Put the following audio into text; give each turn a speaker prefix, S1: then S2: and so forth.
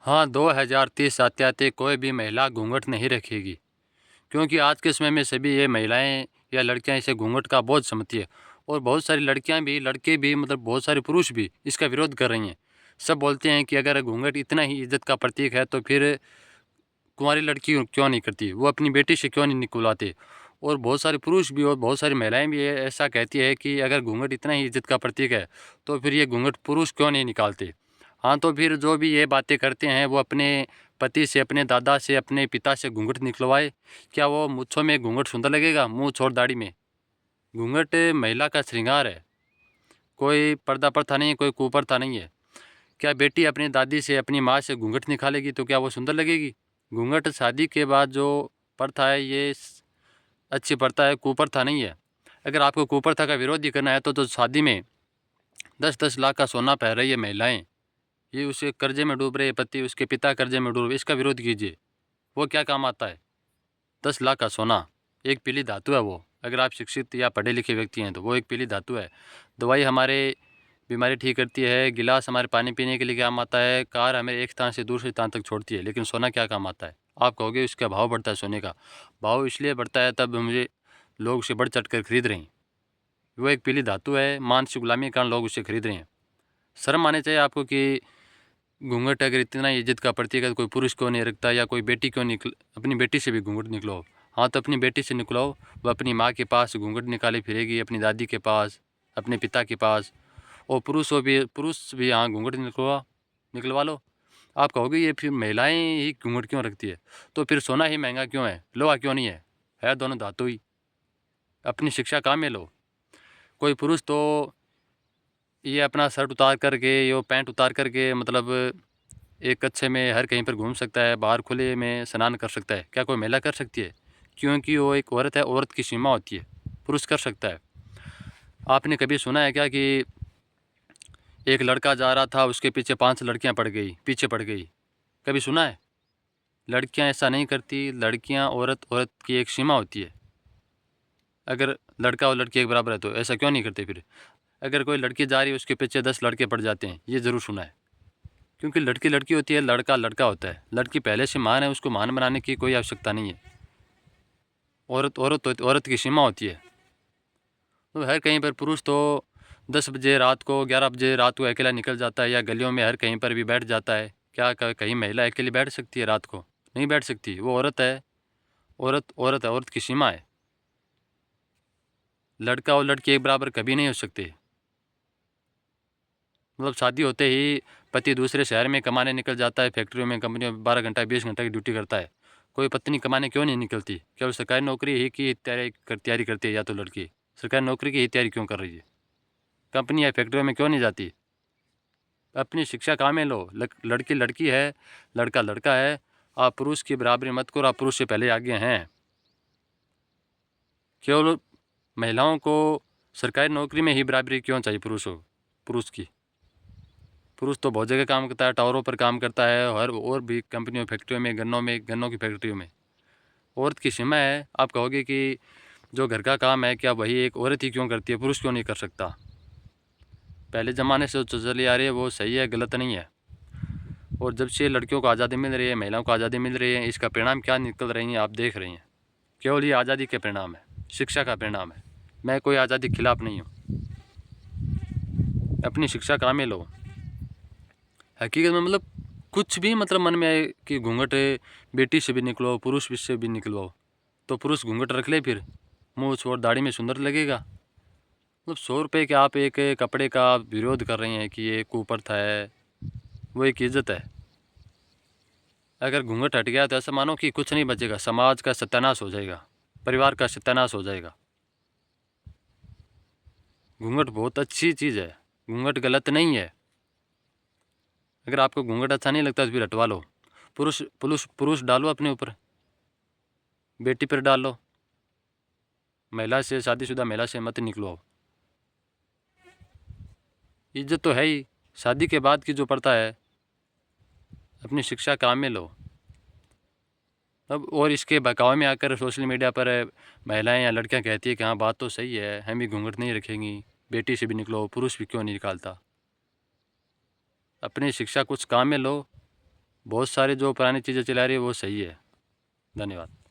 S1: हाँ, 2030 आते-आते कोई भी महिला घूंघट नहीं रखेगी, क्योंकि आज के समय में सभी ये महिलाएँ या लड़कियाँ इसे घूंघट का बोझ समझती है और बहुत सारी लड़कियाँ भी, लड़के भी मतलब बहुत सारे पुरुष भी इसका विरोध कर रही हैं। सब बोलते हैं कि अगर घूंघट इतना ही इज़्ज़त का प्रतीक है तो फिर कुँवारी लड़की क्यों नहीं करती? वो अपनी बेटी से क्यों नहीं निकलवाते? और बहुत सारे पुरुष भी और बहुत सारी महिलाएँ भी ऐसा कहती है कि अगर घूंघट इतना ही इज़्ज़त का प्रतीक है, तो फिर ये घूंघट पुरुष क्यों नहीं निकालते? हाँ, तो फिर जो भी ये बातें करते हैं, वो अपने पति से, अपने दादा से, अपने पिता से घूंघट निकलवाए। क्या वो मूँछों में घूंघट सुंदर लगेगा? मूँछ और दाढ़ी में? घूंघट महिला का श्रृंगार है, कोई पर्दा प्रथा नहीं है, कोई कुप्रथा नहीं है। क्या बेटी अपनी दादी से, अपनी माँ से घूंघट निकालेगी तो क्या वो सुंदर लगेगी? घूंघट शादी के बाद जो प्रथा है, ये अच्छी प्रथा है, कुप्रथा नहीं है। अगर आपको कुप्रथा का विरोध ही करना है तो शादी में 10-10 लाख का सोना पहन रही है महिलाएँ, ये उसे कर्जे में डूब रहे पति, उसके पिता कर्जे में डूब रहे, इसका विरोध कीजिए। वो क्या काम आता है? 10 लाख का सोना, एक पीली धातु है वो। अगर आप शिक्षित या पढ़े लिखे व्यक्ति हैं तो वो एक पीली धातु है। दवाई हमारे बीमारी ठीक करती है, गिलास हमारे पानी पीने के लिए काम आता है, कार हमें एक स्थान से दूसरे स्थान तक छोड़ती है, लेकिन सोना क्या काम आता है? आप कहोगे इसका भाव बढ़ता है सोने का। भाव इसलिए बढ़ता है तब मुझे लोग उसे बढ़-चढ़ कर खरीद रहे हैं। वो एक पीली धातु है, मानसिक गुलामी के कारण लोग उसे खरीद रहे हैं। शर्म आनी चाहिए आपको कि घूंघट अगर इतना इज़्ज़त का प्रतीक है तो कोई पुरुष क्यों नहीं रखता, या कोई बेटी क्यों अपनी बेटी से भी घूंघट निकलवाओ। हाँ, तो अपनी बेटी से निकलवाओ, वो अपनी माँ के पास घूंघट निकाले फिरेगी, अपनी दादी के पास, अपने पिता के पास। और पुरुष भी हाँ, घूंघट निकलवा लो। आप कहोगे ये फिर महिलाएँ ही घूंघट क्यों रखती है? तो फिर सोना ही महँगा क्यों है? लोहा क्यों नहीं है? है दोनों धातु ही। अपनी शिक्षा काम में लो। कोई पुरुष तो ये अपना शर्ट उतार कर के, ये पैंट उतार कर के मतलब एक कच्छे में हर कहीं पर घूम सकता है, बाहर खुले में स्नान कर सकता है। क्या कोई महिला कर सकती है? क्योंकि वो एक औरत है, औरत की सीमा होती है। पुरुष कर सकता है। आपने कभी सुना है क्या कि एक लड़का जा रहा था, उसके पीछे 5 लड़कियाँ पीछे पड़ गई? कभी सुना है? लड़कियाँ ऐसा नहीं करती, लड़कियाँ औरत की एक सीमा होती है। अगर लड़का और लड़की एक बराबर है तो ऐसा क्यों नहीं करते फिर? अगर कोई लड़की जा रही है, उसके पीछे 10 लड़के पड़ जाते हैं, ये ज़रूर सुना है। क्योंकि लड़की लड़की होती है, लड़का लड़का होता है। लड़की पहले से महान है, उसको महान बनाने की कोई आवश्यकता नहीं है। औरत की सीमा होती है। तो हर कहीं पर पुरुष तो 10 बजे रात को, 11 बजे रात को अकेला निकल जाता है, या गलियों में हर कहीं पर भी बैठ जाता है। क्या कहीं महिला अकेली बैठ सकती है रात को? नहीं बैठ सकती, वो औरत है। औरत है, औरत की सीमा है। लड़का और लड़की एक बराबर कभी नहीं हो सकते। मतलब शादी होते ही पति दूसरे शहर में कमाने निकल जाता है, फैक्ट्रियों में, कंपनियों में 12 घंटा 20 घंटा की ड्यूटी करता है। कोई पत्नी कमाने क्यों नहीं निकलती? क्या वो सरकारी नौकरी ही की तैयारी करती है? या तो लड़की सरकारी नौकरी की ही तैयारी क्यों कर रही है? कंपनी या फैक्ट्रियों में क्यों नहीं जाती? अपनी शिक्षा काम में लो। लड़की लड़की है, लड़का लड़का है। आप पुरुष की बराबरी मत करो, आप पुरुष से पहले आगे हैं। केवल महिलाओं को सरकारी नौकरी में ही बराबरी क्यों चाहिए पुरुष की? पुरुष तो बहुत जगह काम करता है, टावरों पर काम करता है, और भी कंपनियों, फैक्ट्रियों में, गन्नों की फैक्ट्रियों में। औरत की सीमा है। आप कहोगे कि जो घर का काम है, क्या वही एक औरत ही क्यों करती है, पुरुष क्यों नहीं कर सकता? पहले ज़माने से जो चली आ रही है वो सही है, गलत नहीं है। और जब से लड़कियों को आज़ादी मिल रही है, महिलाओं को आज़ादी मिल रही है, इसका परिणाम क्या निकल रही हैं आप देख रही हैं। केवल ये आज़ादी के परिणाम है, शिक्षा का परिणाम है। मैं कोई आज़ादी के खिलाफ़ नहीं हूँ। अपनी शिक्षा काम में लो। हकीकत में मतलब कुछ भी मतलब मन में आए कि घूंघट बेटी से भी निकलो, पुरुष से भी निकलो, तो पुरुष घूंघट रख ले, फिर मूँछ और दाढ़ी में सुंदर लगेगा। मतलब 100 रुपये के आप एक कपड़े का विरोध कर रहे हैं कि ये कुप्रथा है, वो एक इज़्ज़त है। अगर घूंघट हट गया तो ऐसा मानो कि कुछ नहीं बचेगा, समाज का सत्यानाश हो जाएगा, परिवार का सत्यानाश हो जाएगा। घूंघट बहुत अच्छी चीज़ है, घूंघट गलत नहीं है। अगर आपको घूंघट अच्छा नहीं लगता तो फिर हटवा लो। पुरुष डालो अपने ऊपर, बेटी पर डाल लो। महिला से, शादीशुदा महिला से मत निकलो। इज्जत तो है ही। शादी के बाद की जो प्रथा है, अपनी शिक्षा काम में लो। अब और इसके बहकावे में आकर सोशल मीडिया पर महिलाएं या लड़कियां कहती है कि हाँ, बात तो सही है, हम भी घूंघट नहीं रखेंगी, बेटी से भी निकलो, पुरुष भी क्यों नहीं निकालता। अपनी शिक्षा कुछ काम में लो, बहुत सारी जो पुरानी चीज़ें चला रही है वो सही है। धन्यवाद।